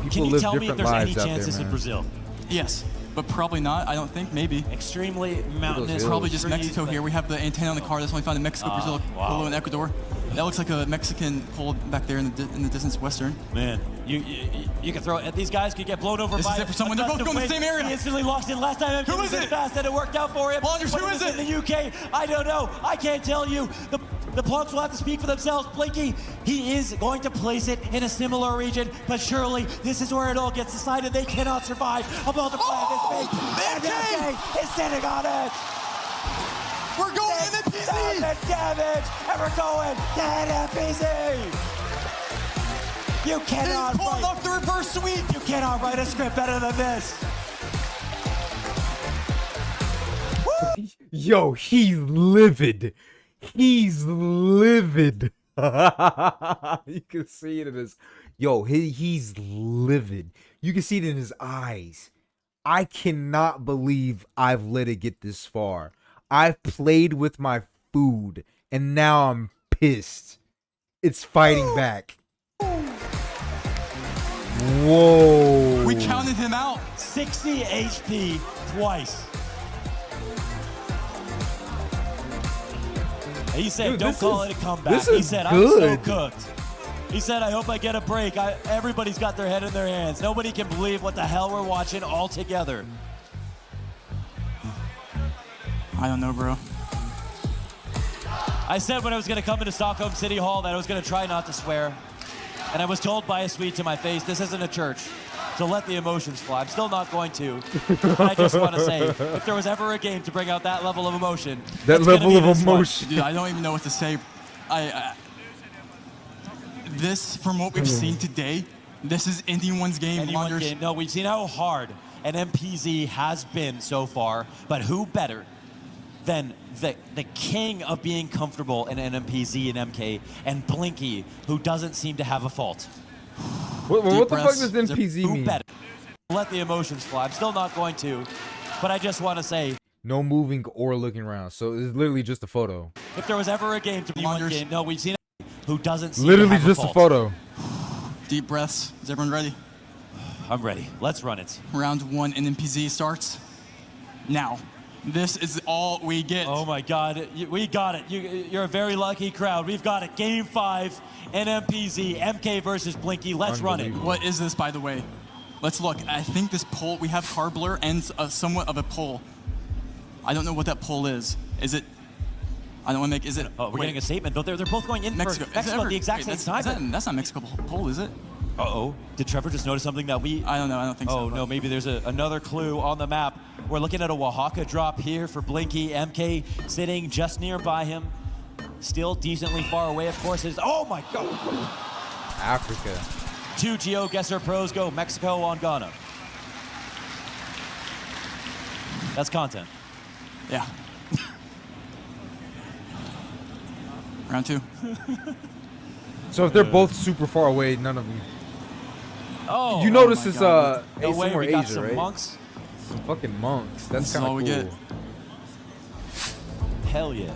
Can people you live tell me if different there's any lives out chance there, this is man. Brazil? Yes, but probably not. I don't think. Maybe. Extremely mountainous. hills. Probably just trees, Mexico but- here. We have the antenna on the car. That's one we found in Mexico, Brazil, wow. Peru, and Ecuador. That looks like a Mexican pole back there in the distance western. Man, you can throw it. These guys could get blown over This by is it for someone. They're both gust of going the wind. same area. He instantly locks in last time. Who is it? it? Fast and it worked out for him. Blonders, But who it is was it? in the UK. I don't know. I can't tell you. The punks will have to speak for themselves. Blinky, he is going to place it in a similar region, but surely this is where it all gets decided. They cannot survive a multiplier this big. And MK is sitting on it. We're going to NMPZ! Damage, and we're going to NMPZ. You He's cannot pulling write. off the reverse sweep. You cannot write a script better than this. Yo, he's livid. He's livid. You can see it in his. Yo, he's livid. You can see it in his eyes. I cannot believe I've let it get this far. I've played with my food, and now I'm pissed. It's fighting back. Whoa. We counted him out. 60 HP twice. He said, Dude, don't this call is- it a comeback. this He is said, I'm so good. cooked. He said, I hope I get a break. Everybody's got their head in their hands. Nobody can believe what the hell we're watching all together. I don't know, bro. I said when I was going to come into Stockholm City Hall that I was going to try not to swear. And I was told by a Swede to my face, this isn't a church. So let the emotions fly. I'm still not going to. But I just want to say, if there was ever a game to bring out that level of emotion, That it's gonna level be of this one. emotion. Dude, I don't even know what to say. This, from what we've seen today, this is anyone's game. Anyone's Blonders. game. No, we've seen how hard NMPZ has been so far, but who better than the king of being comfortable in NMPZ and MK and Blinky, who doesn't seem to have a fault. What the fuck breaths. does NPZ Who mean? better? Let the emotions fly. I'm still not going to, but I just want to say, No moving or looking around. So it's literally just a photo. if there was ever a game to be one Blonders. game, no, we've seen who doesn't seem Literally to have just a a fault. photo. Deep breaths. Is everyone ready? I'm ready. Let's run it. Round 1 NMPZ starts now. This is all we get. Oh my God, we got it. You're a very lucky crowd. We've got it. Game 5, NMPZ, MK versus Blinky. Let's run it. Unbelievable. What is this, by the way? Let's look. I think this pole, we have car blur and somewhat of a pole. I don't know what that pole is. Is it? I don't want to make. Is it? Oh, we're wait, getting a statement. They're both going in Mexico. for Is it Mexico at ever- the exact wait, same time. that's not Mexico pole, is it? Uh-oh. Did Trevor just notice something that we... I don't know. I don't think so. Oh, but- no, maybe there's another clue on the map. We're looking at a Oaxaca drop here for Blinky. MK sitting just nearby him. Still decently far away, of course. Oh, my God. Africa. 2 GeoGuessr pros go. Mexico on Ghana. That's content. Yeah. Round 2. So if they're both super far away, none of them. Oh, You notice my it's God. no way. somewhere We got Asia, some right? monks. Some fucking monks. That's This is kind of all cool. we get. Hell yeah.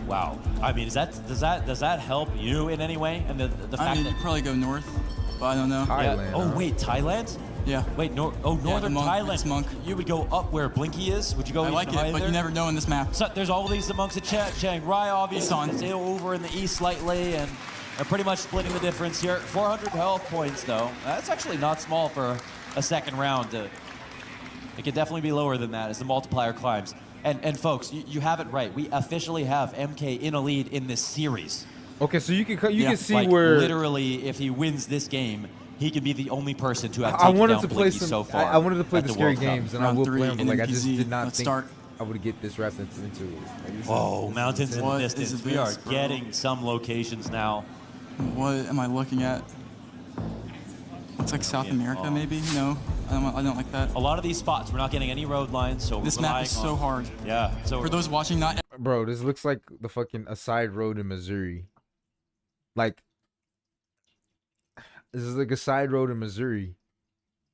Wow. I mean, does that help you in any way? And the I fact mean, that you probably go north, but I don't know. Thailand, Oh huh? wait, Thailand? Yeah. Wait, northern monk, Thailand. it's monk. You would go up where Blinky is. Would you go? I like even it, but higher? you never know in this map. So there's all these monks at Chiang Rai, obviously. It's on. It's over in the east slightly, and they're pretty much splitting the difference here. 400 health points, though. That's actually not small for a second round. It could definitely be lower than that as the multiplier climbs. And folks, you have it right. We officially have MK in a lead in this series. Okay, so you can see like, where literally, if he wins this game, he can be the only person to have I taken wanted down to play Blinky some. so far. I wanted to play at the the scary World Cup. games, and I Round will three, play them. But like I just NMPZ. did not Let's think start. I would get this wrapped into it. Whoa, mountains in the What distance. is We are this, bro? getting some locations now. What am I looking at? Looks like South America, maybe? No, I don't like that. A lot of these spots, we're not getting any road lines, so This we're map relying is so on- hard. Yeah. So For those watching, not Bro, this looks like the fucking a side road in Missouri. Like this is like a side road in Missouri.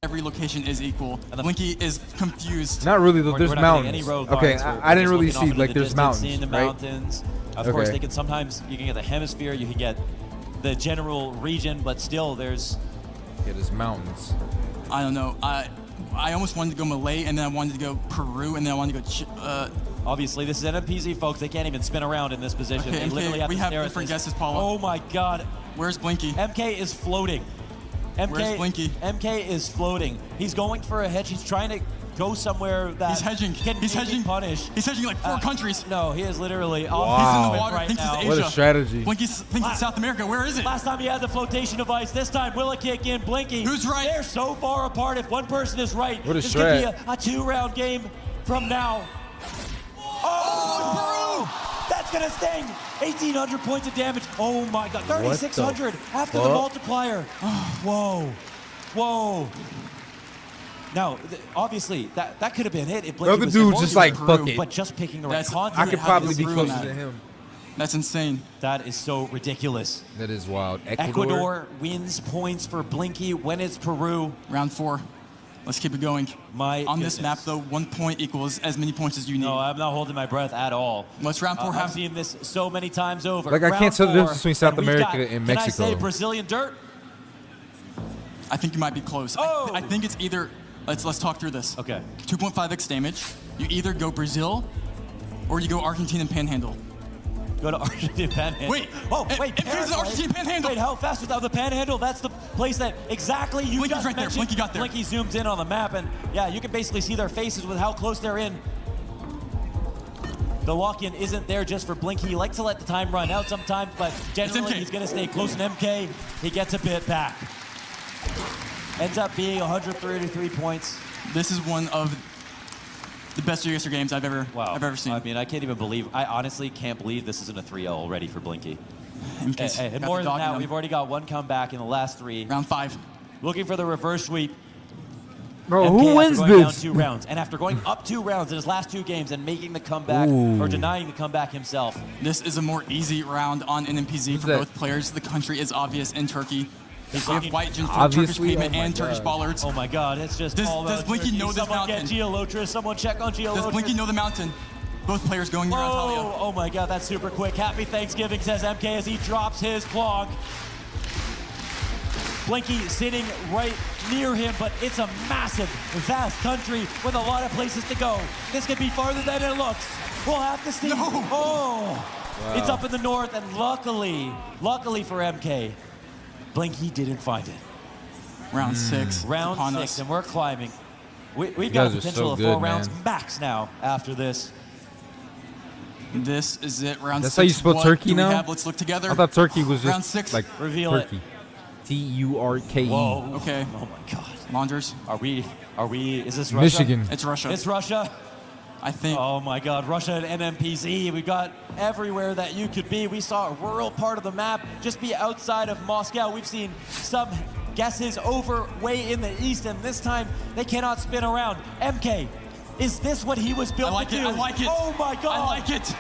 every location is equal. And the- Blinky is confused. Not really though. we're There's not getting mountains. any road Okay, lines. We're I didn't just really looking off see into like the there's distance, seeing mountains, the right? mountains. Of course, Okay. they can sometimes you can get the hemisphere, you can get the general region, but still there's Yeah, there's mountains. I don't know. I almost wanted to go Malay, and then I wanted to go Peru, and then I wanted to go. obviously this is NMPZ, folks. They can't even spin around in this position. Okay, They MK, literally have we to have stare at different this. guesses, Paula. Oh my God. Where's Blinky? MK is floating. Where's Blinky? MK is floating. He's going for a hedge. He's trying to go somewhere that He's hedging. can He's maybe hedging. punish. He's hedging like 4 countries. No, he is literally Wow. off He's in the water, right thinks now. it's What a Asia. strategy. Blinky thinks it's South America. Where is it? Last time he had the flotation device. This time, will it kick in? Blinky. Who's right? They're so far apart. If one person is right, What a this could be strat. a 2-round game from now. Oh, that's gonna sting. 1,800 points of damage. Oh my God, 3,600 after the fuck? multiplier. Whoa, whoa. Now, obviously, that could have been it if The Blinky other was dude's involved. just like, Peru, fuck it. But just picking the right That's- content. I could How probably did be this closer ruin to that? him. That's insane. That is so ridiculous. That is wild. Ecuador wins points for Blinky when it's Peru. Round 4. Let's keep it going. My On this goodness. map, though, 1 point equals as many points as you need. No, I'm not holding my breath at all. Let's round 4 I've have. seen this so many times over. Like, I Round can't tell the 4, difference between South and we've America got, and Can I Mexico. say Brazilian dirt? I think you might be close. Oh! I think it's either. Let's talk through this. Okay. 2.5x damage. You either go Brazil, or you go Argentine Panhandle. Go to Argentine Panhandle. Wait. Oh, It- wait. it feels Paraguay. Argentine Panhandle. Wait, how fast without the Panhandle? That's the place that exactly you Blinky's just right there. mentioned. Blinky got there. Blinky zooms in on the map, and yeah, you can basically see their faces with how close they're in. The lock-in isn't there just for Blinky. He likes to let the time run out sometimes, but generally MK. he's going to stay close to MK. He gets a bit back. Ends up being 133 points. This is one of the best GeoGuessr games I've ever seen. I mean, I can't even believe, I honestly can't believe this isn't a 3-0 already for Blinky. MK's And got more the than dog in that, him. we've already got one comeback in the last 3. Round 5. Looking for the reverse sweep. Bro, MK who after wins going down this? 2 rounds, and after going up 2 rounds in his last 2 games and making the comeback, or denying the comeback himself. This is a more easy round on NMPZ for that? both players. The country is obvious in Turkey. We have looking- white Turkish Obviously, pavement oh my and Turkish God. bollards. Oh my God, it's just Does- all does about Blinky Turkey. know this Someone mountain? get Geolotris, someone check on Geolotris. Does Blinky know the mountain? Both players going around Talia. Whoa, oh my God, that's super quick. Happy Thanksgiving, says MK as he drops his clog. Blinky sitting right near him, but it's a massive, vast country with a lot of places to go. This could be farther than it looks. We'll have to see. No. Oh, it's up in the north, and luckily for MK, Blinky didn't find it. Round 6. Round upon 6, us. and we're climbing. We've You got a guys are potential so of 4 good, rounds man. max now after this. This is it. Round 6. That's how you spell What turkey do we now? have? Let's look together. I thought Turkey was Round just 6. like Reveal it. Turkey. Turke. Whoa. Okay. Oh my God. Launders. Are we, is this Russia? Michigan. It's Russia. It's Russia. I think. Oh my God, Russia and NMPZ. We got everywhere that you could be. We saw a rural part of the map just be outside of Moscow. We've seen some guesses over way in the east, and this time they cannot spin around. MK, is this what he was I built like to it. do? I like it. Oh my God. I like it.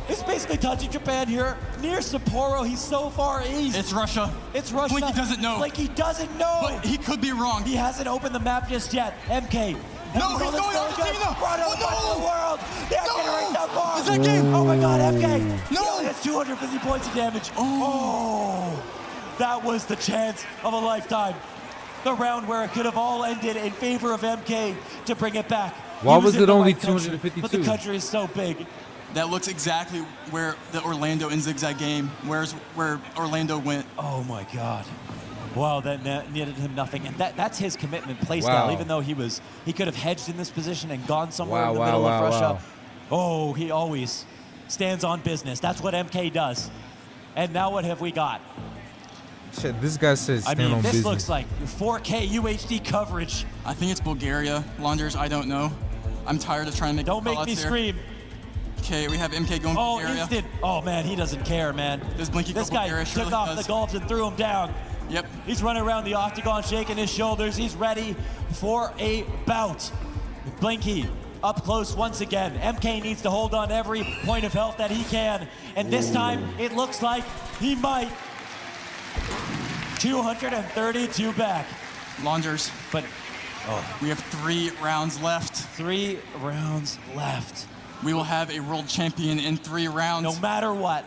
It's basically touching Japan here. Near Sapporo, he's so far east. It's Russia. It's Russia. Blinky doesn't know. Blinky doesn't know. But he could be wrong. He hasn't opened the map just yet. MK, No, he's going Argentina. Run Oh, the world. They're No. getting so far. Is that game? Oh my God, MK. No. He only has 250 points of damage. Oh, that was the chance of a lifetime. The round where it could have all ended in favor of MK to bring it back. Why He was in it the only right country, 252? But the country is so big. That looks exactly where the Orlando and Zigzag game, where Orlando went. Oh my God. Wow, that netted him nothing. And that's his commitment play Wow. style, even though he could have hedged in this position and gone somewhere in the Wow, middle wow, of Russia. wow. Oh, he always stands on business. That's what MK does. And now what have we got? Shit, this guy says I stand mean, on this business. looks like 4K UHD coverage. I think it's Bulgaria. Launders, I don't know. I'm tired of trying to make Don't make me callouts here. scream. Okay, we have MK going Oh, Bulgaria. instant. Oh, man, he doesn't care, man. Does Blinky go This guy Bulgaria? took Surely off does. the gloves and threw him down. Yep. He's running around the octagon, shaking his shoulders. He's ready for a bout. Blinky up close once again. MK needs to hold on every point of health that he can. And this time, it looks like he might. 232 back. Launders, But we have 3 rounds left. 3 rounds left. We will have a world champion in 3 rounds. No matter what.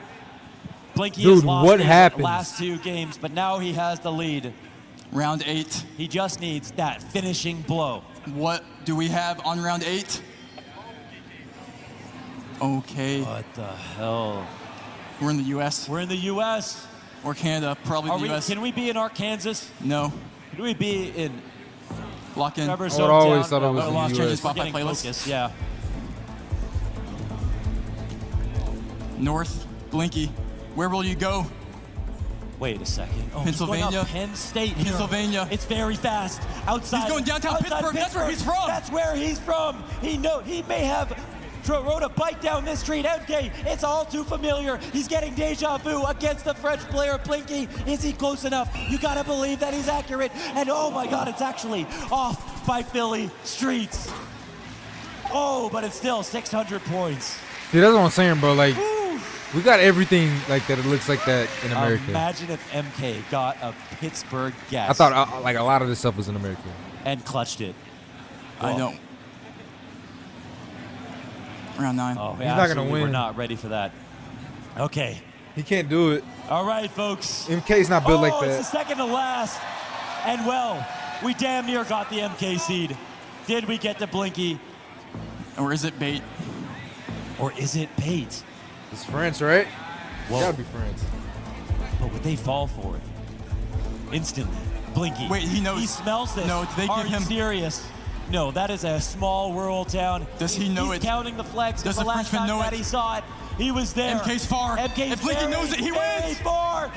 Blinky Dude, has lost what his happens? last 2 games, but now he has the lead. Round 8. He just needs that finishing blow. What do we have on round 8? Okay. What the hell? We're in the U.S. We're in the U.S. or Canada. Probably the U.S. Can we be in Arkansas? No. Can we be in Lock in. Trevor's I would always hometown? thought it was We're in the lost- US. we're Spot by getting playlist. focused, yeah. North. Blinky. Where will you go? Wait a second. Oh, he's going Pennsylvania. up Penn State. here. Pennsylvania. It's very fast. Outside. He's going downtown outside Pittsburgh. That's where he's from. That's where he's from. He may have rode a bike down this street. MK, it's all too familiar. He's getting deja vu against the French player Blinky. Is he close enough? You gotta believe that he's accurate. And oh my God, it's actually off by Philly streets. Oh, but it's still 600 points. See, that's what I'm saying, bro. Like, we got everything like that. It looks like that in America. Imagine if MK got a Pittsburgh guess. I thought like a lot of this stuff was in America. and clutched it. I know. Round 9. Oh, He's not gonna We're win. not ready for that. Okay. He can't do it. All right, folks. MK's not built like It's the that. second to last. And well, we damn near got the MK seed. Did we get the Blinky? Or is it bait? Or is it bait? It's France, right? Whoa. Gotta be France. But would they fall for it? Instantly. Blinky. Wait, he knows. He smells this. No, they Are give you him- serious? No, that is a small rural town. Does he know He's it? counting the flags. Does the the last Frenchman time know that it? he saw it, he was there. MK's far. MK's If Blinky knows it, he very wins. far.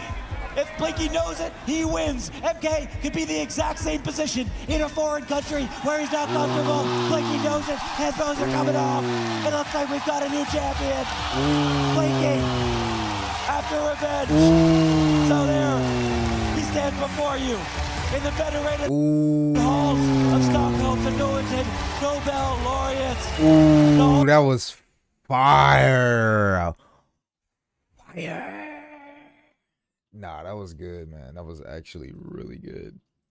If Blinky knows it, he wins. MK could be the exact same position in a foreign country where he's not comfortable. Blinky knows it. Headphones are coming off. It looks like we've got a new champion. Blinky, after revenge. So there, he stands before you in the venerated halls of Stockholm's anointed Nobel laureates. Ooh, that was fire. Fire. Nah, that was good, man. That was actually really good.